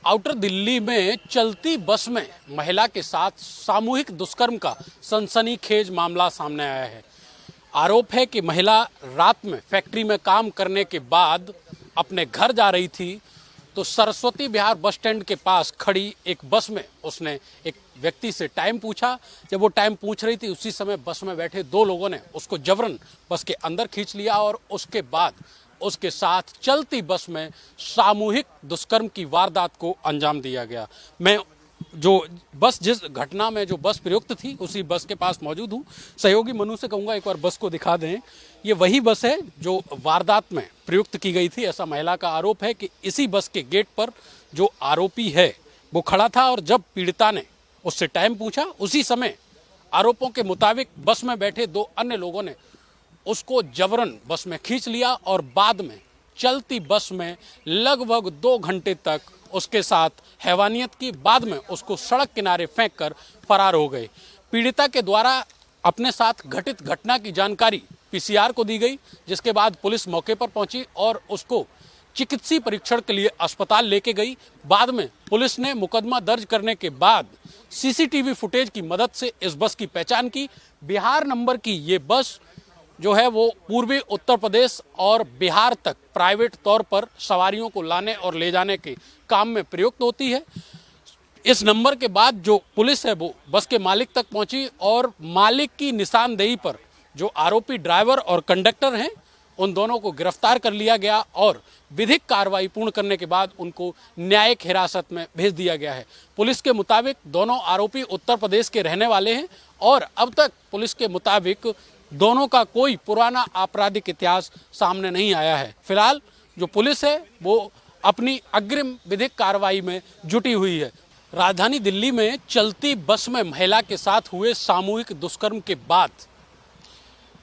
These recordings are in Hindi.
आउटर दिल्ली में चलती बस में महिला के साथ सामूहिक दुष्कर्म का सनसनीखेज मामला सामने आया है। आरोप है कि महिला रात में फैक्ट्री में काम करने के बाद अपने घर जा रही थी तो सरस्वती विहार बस स्टैंड के पास खड़ी एक बस में उसने एक व्यक्ति से टाइम पूछा। जब वो टाइम पूछ रही थी उसी समय बस में बैठे दो लोगों ने उसको जबरन बस के अंदर खींच लिया और उसके बाद उसके साथ चलती बस में सामूहिक दुष्कर्म की वारदात को अंजाम दिया गया। मैं जिस घटना में जो बस प्रयुक्त थी उसी बस के पास मौजूद हूँ। सहयोगी मनु से कहूँगा एक बार बस को दिखा दें। ये वही बस है जो वारदात में प्रयुक्त की गई थी। ऐसा महिला का आरोप है कि इसी बस के गेट पर जो आरोपी है वो खड़ा था और जब पीड़िता ने उससे टाइम पूछा उसी समय आरोपों के मुताबिक बस में बैठे दो अन्य लोगों ने उसको जबरन बस में खींच लिया और बाद में चलती बस में लगभग 2 घंटे तक उसके साथ हैवानियत की। बाद में उसको सड़क किनारे फेंक कर फरार हो गए। पीड़िता के द्वारा अपने साथ घटित घटना की जानकारी पीसीआर को दी गई, जिसके बाद पुलिस मौके पर पहुंची और उसको चिकित्सीय परीक्षण के लिए अस्पताल लेके गई। बाद में पुलिस ने मुकदमा दर्ज करने के बाद सीसीटीवी फुटेज की मदद से इस बस की पहचान की। बिहार नंबर की ये बस जो है वो पूर्वी उत्तर प्रदेश और बिहार तक प्राइवेट तौर पर सवारियों को लाने और ले जाने के काम में प्रयुक्त होती है। इस नंबर के बाद जो पुलिस है वो बस के मालिक तक पहुंची और मालिक की निशानदेही पर जो आरोपी ड्राइवर और कंडक्टर हैं उन दोनों को गिरफ्तार कर लिया गया और विधिक कार्रवाई पूर्ण करने के बाद उनको न्यायिक हिरासत में भेज दिया गया है। पुलिस के मुताबिक दोनों आरोपी उत्तर प्रदेश के रहने वाले हैं और अब तक पुलिस के मुताबिक दोनों का कोई पुराना आपराधिक इतिहास सामने नहीं आया है। फिलहाल जो पुलिस है वो अपनी अग्रिम विधिक कार्रवाई में जुटी हुई है। राजधानी दिल्ली में चलती बस में महिला के साथ हुए सामूहिक दुष्कर्म के बाद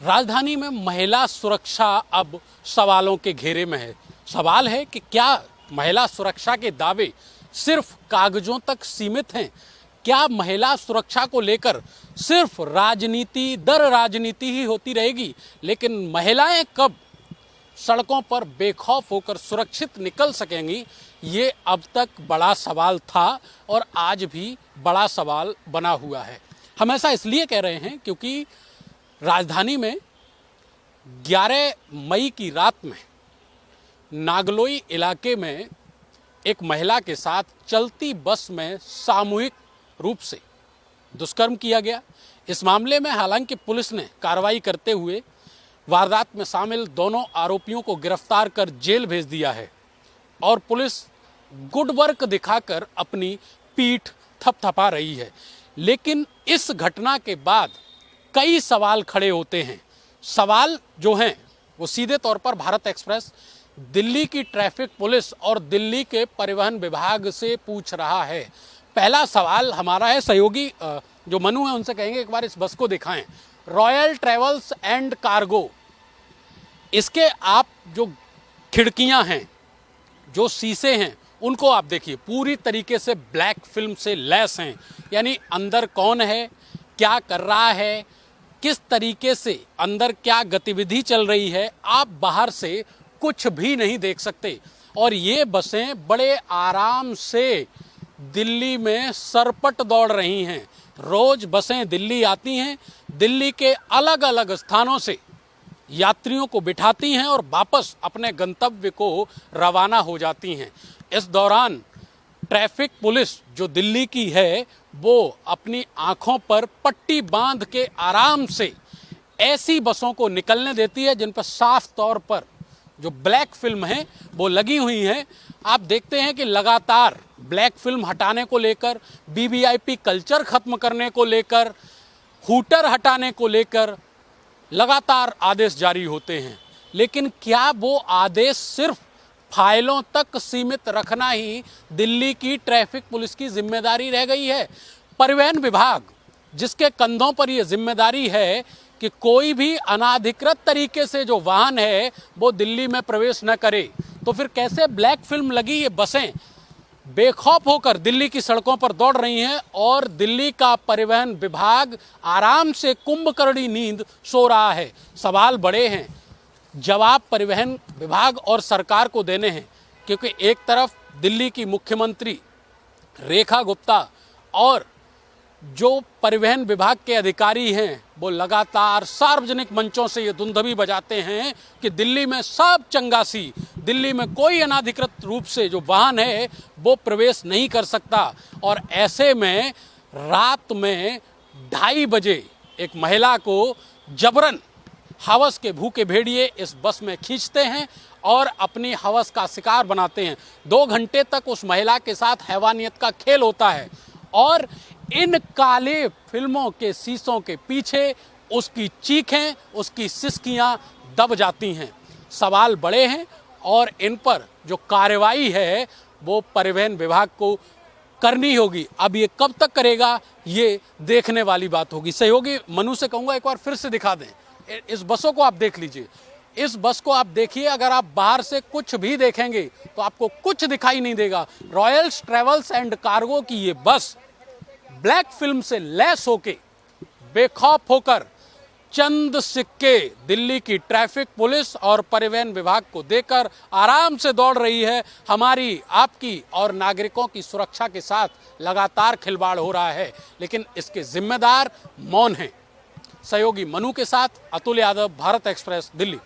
राजधानी में महिला सुरक्षा अब सवालों के घेरे में है। सवाल है कि क्या महिला सुरक्षा के दावे सिर्फ कागजों तक सीमित हैं? क्या महिला सुरक्षा को लेकर सिर्फ राजनीति दर राजनीति ही होती रहेगी, लेकिन महिलाएं कब सड़कों पर बेखौफ होकर सुरक्षित निकल सकेंगी? ये अब तक बड़ा सवाल था और आज भी बड़ा सवाल बना हुआ है। हम ऐसा इसलिए कह रहे हैं क्योंकि राजधानी में 11 मई की रात में नागलोई इलाके में एक महिला के साथ चलती बस में सामूहिक रूप से दुष्कर्म किया गया। इस मामले में हालांकि पुलिस ने कार्रवाई करते हुए वारदात में शामिल दोनों आरोपियों को गिरफ्तार कर जेल भेज दिया है और पुलिस गुड वर्क दिखाकर अपनी पीठ थपथपा रही है। लेकिन इस घटना के बाद कई सवाल खड़े होते हैं। सवाल जो हैं वो सीधे तौर पर भारत एक्सप्रेस, दिल्ली की ट्रैफिक पुलिस और दिल्ली के परिवहन विभाग से पूछ रहा है। पहला सवाल हमारा है, सहयोगी जो मनु है उनसे कहेंगे एक बार इस बस को दिखाएं। रॉयल ट्रेवल्स एंड कार्गो, इसके आप जो खिड़कियां हैं, जो शीशे हैं, उनको आप देखिए पूरी तरीके से ब्लैक फिल्म से लैस हैं। यानी अंदर कौन है, क्या कर रहा है, किस तरीके से अंदर क्या गतिविधि चल रही है, आप बाहर से कुछ भी नहीं देख सकते। और ये बसें बड़े आराम से दिल्ली में सरपट दौड़ रही हैं। रोज बसें दिल्ली आती हैं, दिल्ली के अलग अलग स्थानों से यात्रियों को बिठाती हैं और वापस अपने गंतव्य को रवाना हो जाती हैं। इस दौरान ट्रैफिक पुलिस जो दिल्ली की है वो अपनी आंखों पर पट्टी बांध के आराम से ऐसी बसों को निकलने देती है जिन पर साफ तौर पर जो ब्लैक फिल्म है वो लगी हुई है। आप देखते हैं कि लगातार ब्लैक फिल्म हटाने को लेकर, वीवीआईपी कल्चर खत्म करने को लेकर, हूटर हटाने को लेकर लगातार आदेश जारी होते हैं। लेकिन क्या वो आदेश सिर्फ फाइलों तक सीमित रखना ही दिल्ली की ट्रैफिक पुलिस की जिम्मेदारी रह गई है? परिवहन विभाग जिसके कंधों पर यह जिम्मेदारी है कि कोई भी अनाधिकृत तरीके से जो वाहन है वो दिल्ली में प्रवेश न करे, तो फिर कैसे ब्लैक फिल्म लगी ये बसें बेखौफ होकर दिल्ली की सड़कों पर दौड़ रही हैं और दिल्ली का परिवहन विभाग आराम से कुंभकर्णी नींद सो रहा है? सवाल बड़े हैं, जवाब परिवहन विभाग और सरकार को देने हैं, क्योंकि एक तरफ दिल्ली की मुख्यमंत्री रेखा गुप्ता और जो परिवहन विभाग के अधिकारी हैं वो लगातार सार्वजनिक मंचों से ये धुंधवी बजाते हैं कि दिल्ली में सब चंगासी, दिल्ली में कोई अनाधिकृत रूप से जो वाहन है वो प्रवेश नहीं कर सकता। और ऐसे में रात में 2:30 बजे एक महिला को जबरन हवस के भूखे भेड़िए इस बस में खींचते हैं और अपनी हवस का शिकार बनाते हैं। 2 घंटे तक उस महिला के साथ हैवानियत का खेल होता है और इन काले फिल्मों के शीशों के पीछे उसकी चीखें, उसकी सिसकियां दब जाती हैं। सवाल बड़े हैं और इन पर जो कार्रवाई है वो परिवहन विभाग को करनी होगी। अब ये कब तक करेगा ये देखने वाली बात होगी। सहयोगी मनु से कहूँगा एक बार फिर से दिखा दें, इस बसों को आप देख लीजिए, इस बस को आप देखिए। अगर आप बाहर से कुछ भी देखेंगे तो आपको कुछ दिखाई नहीं देगा। रॉयल्स ट्रेवल्स एंड कार्गो की ये बस ब्लैक फिल्म से लैस होके बेखौफ होकर चंद सिक्के दिल्ली की ट्रैफिक पुलिस और परिवहन विभाग को देकर आराम से दौड़ रही है। हमारी, आपकी और नागरिकों की सुरक्षा के साथ लगातार खिलवाड़ हो रहा है, लेकिन इसके जिम्मेदार मौन हैं। सहयोगी मनु के साथ अतुल यादव, भारत एक्सप्रेस, दिल्ली।